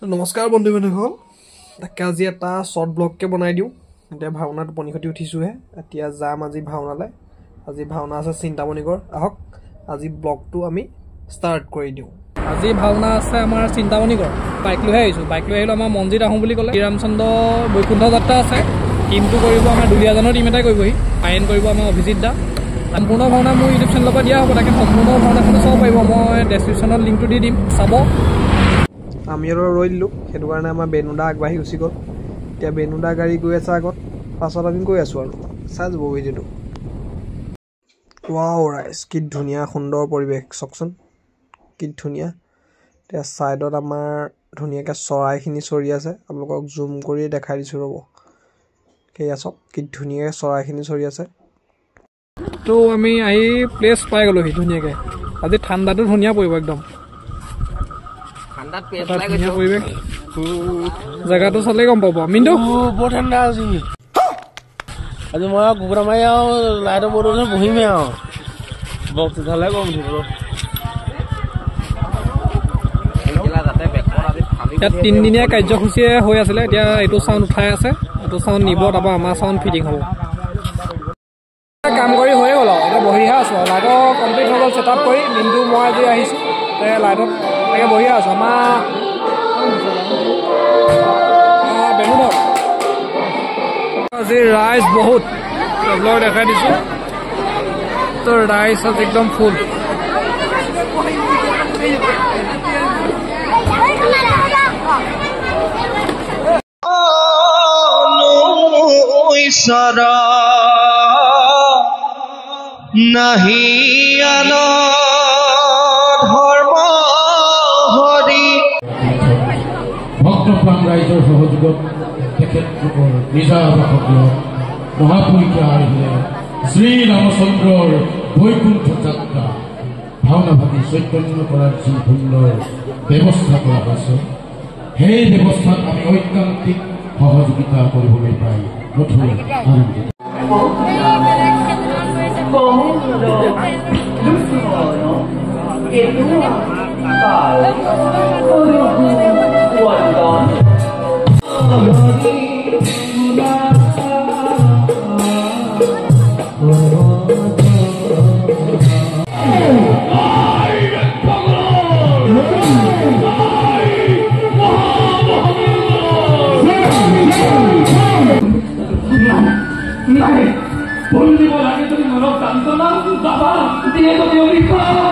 নমস্কাৰ বন্ধু বান্ধৱীসকল তাকে আজি এটা শৰ্ট ব্লগকে বনাই দিওঁ এতিয়া ভাওনা টোপনি খতি উঠিছোহে এতিয়া যাম আজি ভাওনালৈ আজি ভাওনা আছে চিন্তামণিকৰ আহক আজি ব্লগটো আমি ষ্টাৰ্ট কৰি দিওঁ আজি ভাওনা আছে আমাৰ চিন্তামণিকৰ বাইক লৈ আহিলোঁ আমাৰ মন্দিৰ আহোঁ বুলি ক'লে ৰামচন্দ্ৰ বৈকুণ্ঠ যাত্ৰা আছে টিমটো কৰিব আমাৰ দুলীয়াজানৰ টিম এটাই কৰিবহি আইন কৰিব আমাৰ অভিজিত দা সম্পূৰ্ণ ভাওনা মোৰ ইউটিউব চেনেলৰ পৰা দিয়া হ'ব তাকে সম্পূৰ্ণ ভাওনাখন চাব পাৰিব মই ডেছক্ৰিপশ্যনত লিংকটো দি দিম চাব আমি আৰু ৰৈ দিলোঁ সেইটো কাৰণে আমাৰ বেনুদা আগবাঢ়ি গুচি গ'ল এতিয়া বেনুদা গাড়ী গৈ আছে আগত পাছত আমি গৈ আছোঁ আৰু চাই যাব ভিডিঅ'টো ৱাও ৰাইজ কি ধুনীয়া সুন্দৰ পৰিৱেশ চাওকচোন কি ধুনীয়া এতিয়া ছাইডত আমাৰ ধুনীয়াকৈ চৰাইখিনি চৰি আছে আপোনালোকক জুম কৰি দেখাই দিছোঁ ৰ'ব সেয়া চাওক কি ধুনীয়াকৈ চৰাইখিনি চৰি আছে তো আমি আহি প্লেচ পাই গ'লোহি ধুনীয়াকৈ আজি ঠাণ্ডাটো ধুনীয়া পৰিব একদম পৰিৱেশ জেগাটো চালেই গম পাব মিণ্টু বৰ ঠাণ্ডা আজি আজি মই কুকুৰা মাৰি আৰু লাইটৰ বৰ্ডত বহিমেই আৰু বক্স উঠালে গম উঠিব ইয়াত তিনিদিনীয়া কাৰ্যসূচীয়ে হৈ আছিলে এতিয়া এইটো চাউণ্ড উঠাই আছে এইটো চাউণ্ড নিব তাৰপৰা আমাৰ চাউণ্ড ফিটিং হ'ব কাম কৰি হৈয়ে গ'ল আৰু এতিয়া বহিহে আছোঁ আৰু লাইটৰ কমপ্লিট হৈ গ'ল ছেট আপ কৰি মিণ্টু মই আজি আহিছোঁ লাইটত তাকে বহিয়ে আছোঁ আমাৰ বেনুদত আজি ৰাইজ বহুত ব্লগ দেখাই দিছোঁ তো ৰাইজ আজি একদম ফুল নাহি আন ধৰ্ম হৰি ভক্তপ্ৰাণ ৰাইজৰ সহযোগত তেখেতলোকৰ নিজাভাষক মহাপুৰুষে আহিলে শ্ৰীৰামচন্দ্ৰৰ বৈকুণ্ঠ যাত্ৰা ভাওনা ভাটি চৈতন্য কৰাৰ যি সুন্দৰ ব্যৱস্থা কৰা হৈছে সেই ব্যৱস্থাত আমি ঐকান্তিক সহযোগিতা কৰিবলৈ পাই নথৈ আনন্দিত Boleh lagi tu di mana? Tanpa nak, tak apa. Dia tu dia berikan.